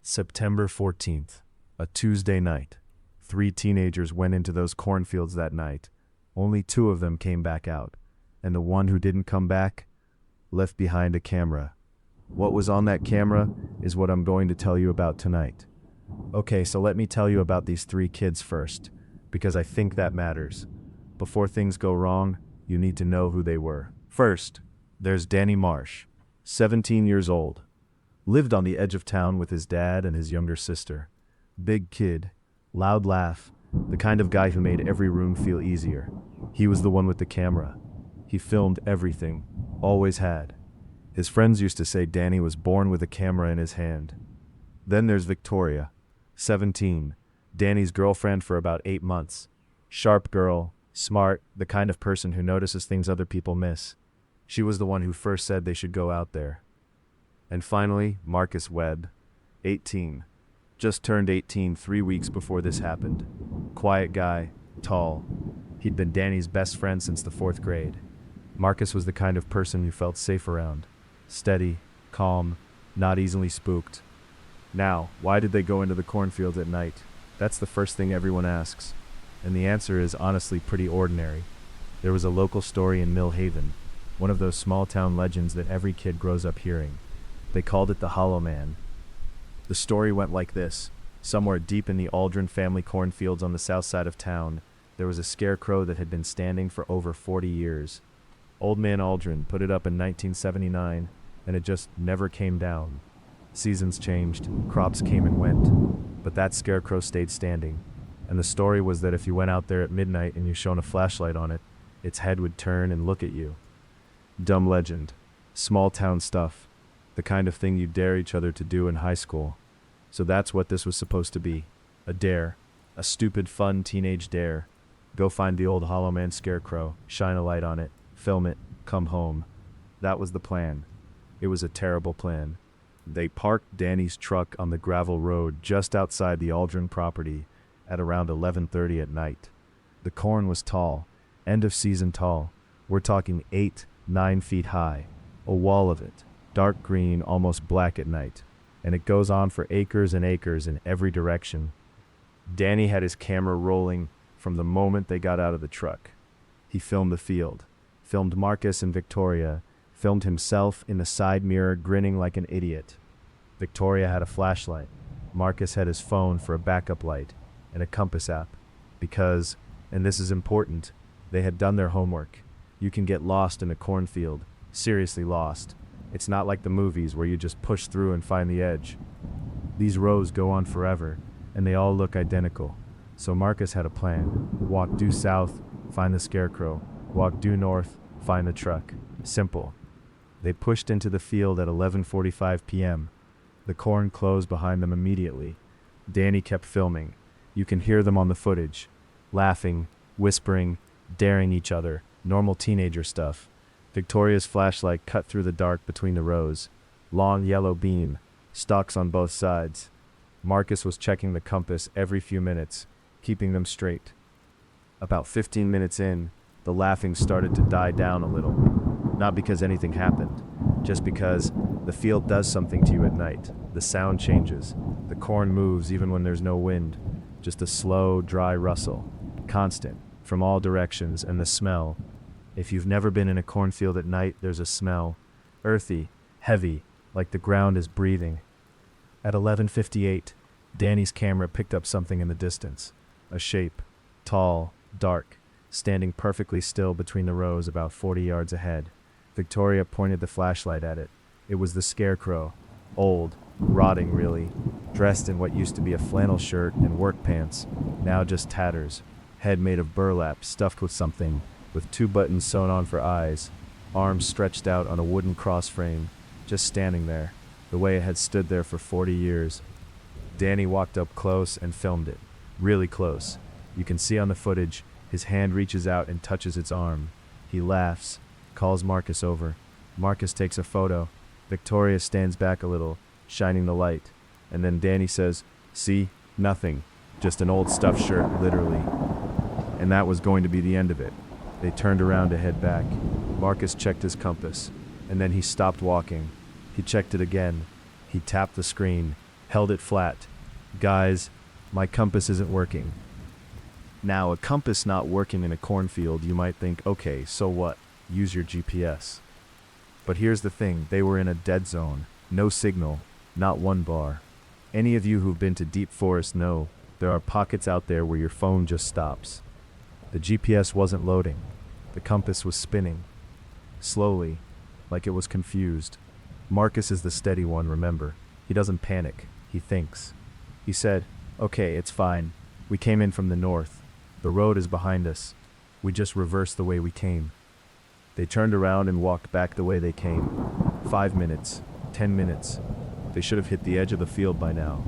September 14th, a Tuesday night. 3 teenagers went into those cornfields that night. Only 2 of them came back out, and the one who didn't come back left behind a camera. What was on that camera is what I'm going to tell you about tonight. Okay, so let me tell you about these 3 kids first, because I think that matters. Before things go wrong, you need to know who they were. First, there's Danny Marsh, 17 years old. Lived on the edge of town with his dad and his younger sister. Big kid, loud laugh, the kind of guy who made every room feel easier. He was the one with the camera. He filmed everything, always had. His friends used to say Danny was born with a camera in his hand. Then there's Victoria, 17, Danny's girlfriend for about 8 months. Sharp girl, smart, the kind of person who notices things other people miss. She was the one who first said they should go out there. And finally, Marcus Webb, 18. Just turned 18 3 weeks before this happened. Quiet guy, tall. He'd been Danny's best friend since the 4th grade. Marcus was the kind of person you felt safe around. Steady, calm, not easily spooked. Now, why did they go into the cornfields at night? That's the first thing everyone asks. And the answer is honestly pretty ordinary. There was a local story in Millhaven, one of those small town legends that every kid grows up hearing. They called it the Hollow Man. The story went like this. Somewhere deep in the Aldrin family cornfields on the south side of town, there was a scarecrow that had been standing for over 40 years. Old man Aldrin put it up in 1979, and it just never came down. Seasons changed, crops came and went, but that scarecrow stayed standing. And the story was that if you went out there at midnight and you shone a flashlight on it, its head would turn and look at you. Dumb legend. Small town stuff. The kind of thing you dare each other to do in high school. So that's what this was supposed to be. A dare. A stupid, fun teenage dare. Go find the old Hollow Man scarecrow, shine a light on it, film it, come home. That was the plan. It was a terrible plan. They parked Danny's truck on the gravel road just outside the Aldrin property at around 11:30 at night. The corn was tall, end of season tall. We're talking 8-9 feet high. A wall of it. Dark green, almost black at night, and it goes on for acres and acres in every direction. Danny had his camera rolling from the moment they got out of the truck. He filmed the field, filmed Marcus and Victoria, filmed himself in the side mirror grinning like an idiot. Victoria had a flashlight. Marcus had his phone for a backup light and a compass app, because, and this is important, they had done their homework. You can get lost in a cornfield, seriously lost. It's not like the movies where you just push through and find the edge. These rows go on forever, and they all look identical. So Marcus had a plan. Walk due south, find the scarecrow. Walk due north, find the truck. Simple. They pushed into the field at 11:45 p.m. The corn closed behind them immediately. Danny kept filming. You can hear them on the footage. Laughing, whispering, daring each other. Normal teenager stuff. Victoria's flashlight cut through the dark between the rows. Long yellow beam, stalks on both sides. Marcus was checking the compass every few minutes, keeping them straight. About 15 minutes in, the laughing started to die down a little. Not because anything happened, just because the field does something to you at night. The sound changes. The corn moves even when there's no wind. Just a slow, dry rustle. Constant, from all directions, and the smell. If you've never been in a cornfield at night, there's a smell. Earthy, heavy, like the ground is breathing. At 11:58, Danny's camera picked up something in the distance. A shape, tall, dark, standing perfectly still between the rows about 40 yards ahead. Victoria pointed the flashlight at it. It was the scarecrow. Old, rotting really, dressed in what used to be a flannel shirt and work pants, now just tatters. Head made of burlap, stuffed with something, with 2 buttons sewn on for eyes, arms stretched out on a wooden cross frame, just standing there, the way it had stood there for 40 years. Danny walked up close and filmed it, really close. You can see on the footage, his hand reaches out and touches its arm. He laughs, calls Marcus over. Marcus takes a photo. Victoria stands back a little, shining the light, and then Danny says, "See, nothing, just an old stuffed shirt, literally." And that was going to be the end of it. They turned around to head back. Marcus checked his compass, and then he stopped walking. He checked it again. He tapped the screen. held it flat. Guys, my compass isn't working. Now, a compass not working in a cornfield, you might think, okay, so what? Use your GPS. But here's the thing, they were in a dead zone. No signal, not one bar. Any of you who've been to deep forest know there are pockets out there where your phone just stops. The GPS wasn't loading. The compass was spinning. Slowly, like it was confused. Marcus is the steady one, remember. He doesn't panic. He thinks. He said, okay, it's fine. We came in from the north. The road is behind us. We just reversed the way we came. They turned around and walked back the way they came. 5 minutes, 10 minutes. They should have hit the edge of the field by now.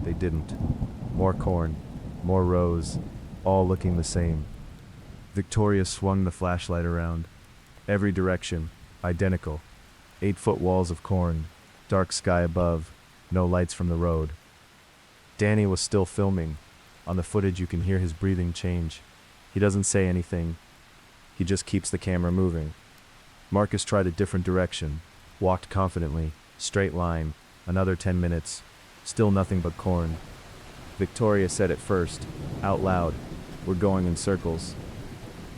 They didn't. More corn, more rows, all looking the same. Victoria swung the flashlight around. Every direction, identical. 8-foot walls of corn, dark sky above, no lights from the road. Danny was still filming. On the footage you can hear his breathing change. He doesn't say anything. He just keeps the camera moving. Marcus tried a different direction, walked confidently, straight line, another 10 minutes, still nothing but corn. Victoria said at first, out loud, we're going in circles.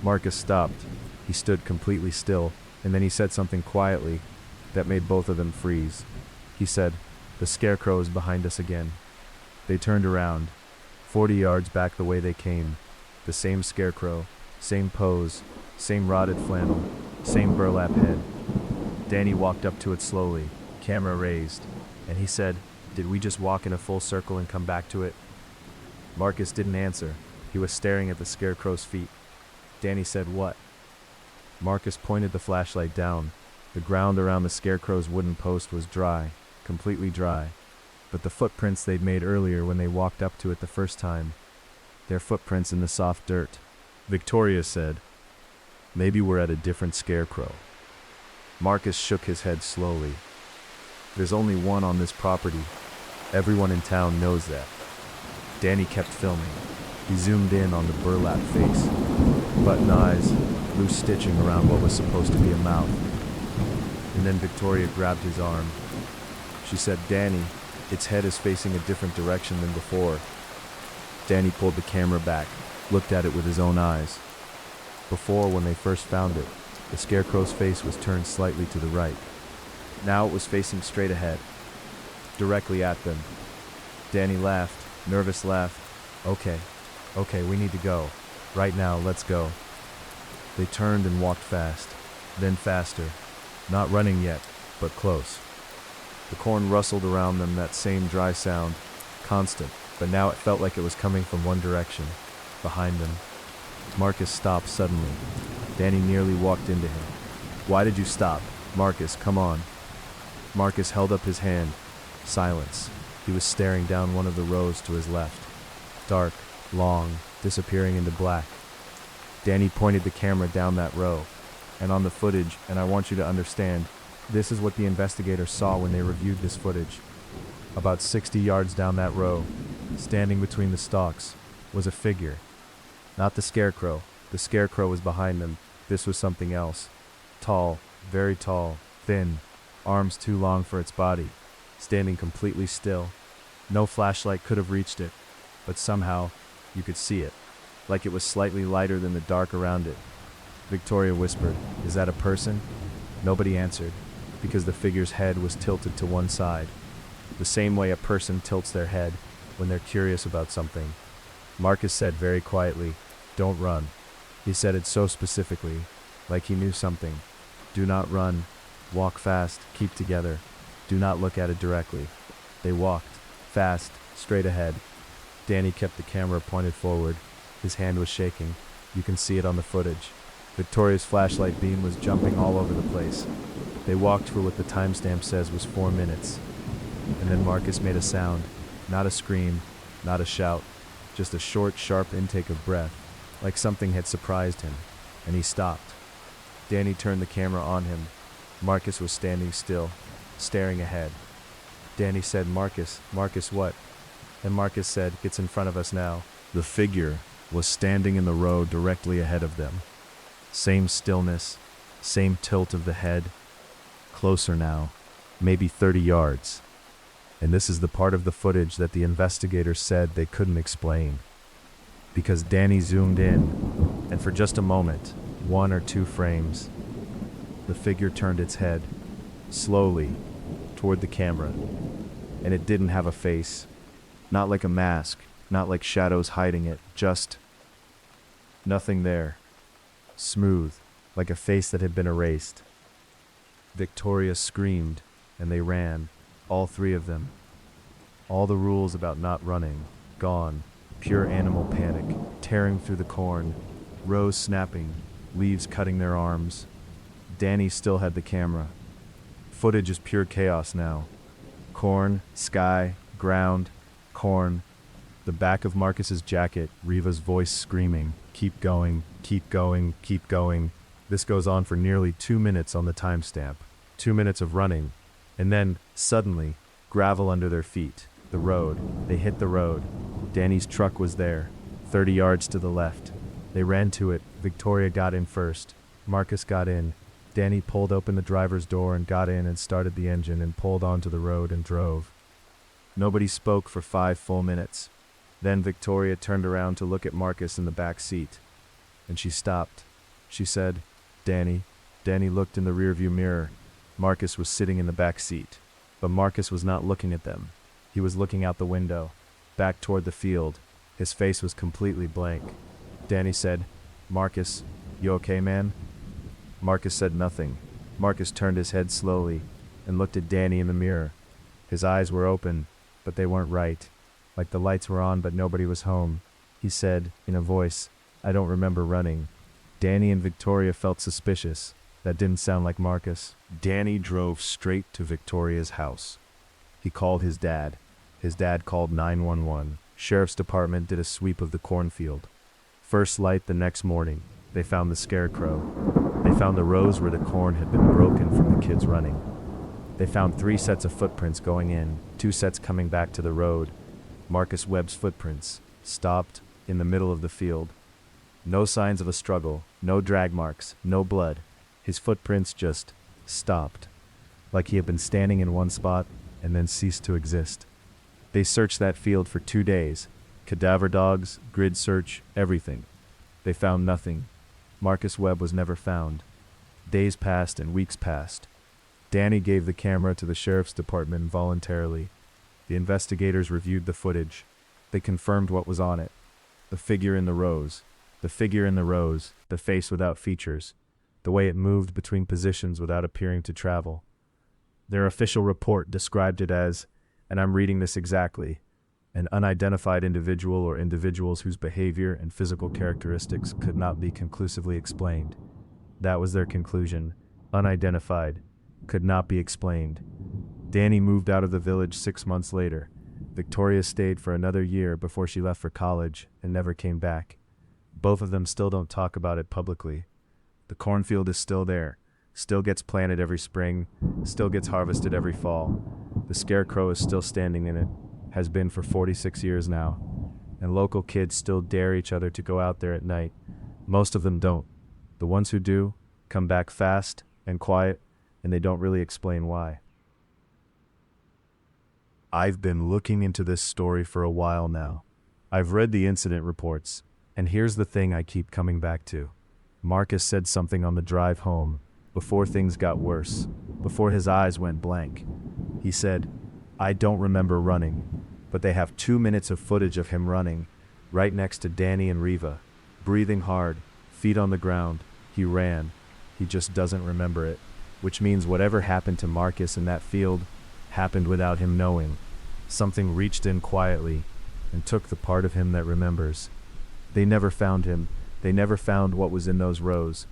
Marcus stopped. He stood completely still, and then he said something quietly that made both of them freeze. He said, the scarecrow is behind us again. They turned around, 40 yards back the way they came. The same scarecrow, same pose, same rotted flannel, same burlap head. Danny walked up to it slowly, camera raised, and he said, did we just walk in a full circle and come back to it? Marcus didn't answer. He was staring at the scarecrow's feet. Danny said, what? Marcus pointed the flashlight down. The ground around the scarecrow's wooden post was dry, completely dry. But the footprints they'd made earlier when they walked up to it the first time, their footprints in the soft dirt. Victoria said, maybe we're at a different scarecrow. Marcus shook his head slowly. There's only one on this property. Everyone in town knows that. Danny kept filming. He zoomed in on the burlap face, button eyes, loose stitching around what was supposed to be a mouth. And then Victoria grabbed his arm. She said, Danny, its head is facing a different direction than before. Danny pulled the camera back, looked at it with his own eyes. Before, when they first found it, the scarecrow's face was turned slightly to the right. Now it was facing straight ahead, directly at them. Danny laughed, nervous laugh. Okay, we need to go. Right now, let's go. They turned and walked fast, then faster. Not running yet, but close. The corn rustled around them, that same dry sound, constant, but now it felt like it was coming from one direction, behind them. Marcus stopped suddenly. Danny nearly walked into him. Why did you stop? Marcus, come on. Marcus held up his hand. Silence. He was staring down one of the rows to his left. Dark, long, disappearing into black. Danny pointed the camera down that row. And on the footage, and I want you to understand, this is what the investigators saw when they reviewed this footage. About 60 yards down that row, standing between the stalks, was a figure. Not the scarecrow. The scarecrow was behind them. This was something else. Tall, very tall, thin, arms too long for its body, standing completely still. No flashlight could have reached it, but somehow you could see it, like it was slightly lighter than the dark around it. Victoria whispered, "Is that a person?" Nobody answered, because the figure's head was tilted to one side, the same way a person tilts their head when they're curious about something. Marcus said very quietly, "Don't run." He said it so specifically, like he knew something. Do not run. Walk fast. Keep together. Do not look at it directly. They walked, fast, straight ahead. Danny kept the camera pointed forward. His hand was shaking. You can see it on the footage. Victoria's flashlight beam was jumping all over the place. They walked for what the timestamp says was 4 minutes. And then Marcus made a sound. Not a scream, not a shout. Just a short, sharp intake of breath, like something had surprised him. And he stopped. Danny turned the camera on him. Marcus was standing still, staring ahead. Danny said, Marcus, what?" And Marcus said, "It's in front of us now." The figure was standing in the road directly ahead of them. Same stillness, same tilt of the head. Closer now, maybe 30 yards. And this is the part of the footage that the investigators said they couldn't explain. Because Danny zoomed in, and for just a moment, 1 or 2 frames, the figure turned its head, slowly, toward the camera. And it didn't have a face. Not like a mask, not like shadows hiding it, just nothing there. Smooth, like a face that had been erased. Victoria screamed, and they ran, all 3 of them. All the rules about not running, gone. Pure animal panic, tearing through the corn, rows snapping, leaves cutting their arms. Danny still had the camera. Footage is pure chaos now. Corn, sky, ground, corn. The back of Marcus's jacket, Riva's voice screaming, "Keep going, keep going, keep going." This goes on for nearly 2 minutes on the timestamp. 2 minutes of running. And then, suddenly, gravel under their feet. The road. They hit the road. Danny's truck was there, 30 yards to the left. They ran to it. Victoria got in first. Marcus got in. Danny pulled open the driver's door and got in and started the engine and pulled onto the road and drove. Nobody spoke for 5 full minutes. Then Victoria turned around to look at Marcus in the back seat. And she stopped. She said, "Danny." Danny looked in the rearview mirror. Marcus was sitting in the back seat. But Marcus was not looking at them. He was looking out the window, back toward the field. His face was completely blank. Danny said, "Marcus, you okay, man?" Marcus said nothing. Marcus turned his head slowly and looked at Danny in the mirror. His eyes were open, but they weren't right. Like the lights were on, but nobody was home. He said, in a voice, "I don't remember running." Danny and Victoria felt suspicious. That didn't sound like Marcus. Danny drove straight to Victoria's house. He called his dad. His dad called 911. Sheriff's department did a sweep of the cornfield. First light the next morning, they found the scarecrow. They found the rows where the corn had been broken from the kids running. They found 3 sets of footprints going in, 2 sets coming back to the road. Marcus Webb's footprints, stopped in the middle of the field. No signs of a struggle, no drag marks, no blood. His footprints just stopped, like he had been standing in one spot and then ceased to exist. They searched that field for 2 days. Cadaver dogs, grid search, everything. They found nothing. Marcus Webb was never found. Days passed and weeks passed. Danny gave the camera to the sheriff's department voluntarily. The investigators reviewed the footage. They confirmed what was on it. The figure in the rows. The figure in the rows, the face without features. The way it moved between positions without appearing to travel. Their official report described it as, and I'm reading this exactly, an unidentified individual or individuals whose behavior and physical characteristics could not be conclusively explained. That was their conclusion. Unidentified. Could not be explained. Danny moved out of the village 6 months later. Victoria stayed for another year before she left for college and never came back. Both of them still don't talk about it publicly. The cornfield is still there, still gets planted every spring, still gets harvested every fall. The scarecrow is still standing in it, has been for 46 years now, and local kids still dare each other to go out there at night. Most of them don't. The ones who do come back fast and quiet, and they don't really explain why. I've been looking into this story for a while now. I've read the incident reports, and here's the thing I keep coming back to. Marcus said something on the drive home, before things got worse, before his eyes went blank. He said, "I don't remember running," but they have 2 minutes of footage of him running, right next to Danny and Riva, breathing hard, feet on the ground. He ran. He just doesn't remember it, which means whatever happened to Marcus in that field happened without him knowing. Something reached in quietly and took the part of him that remembers. They never found him. They never found what was in those rows,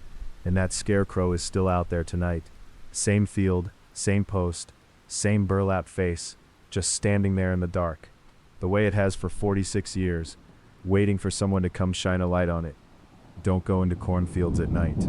and that scarecrow is still out there tonight. Same field, same post, same burlap face, just standing there in the dark, the way it has for 46 years, waiting for someone to come shine a light on it. Don't go into cornfields at night.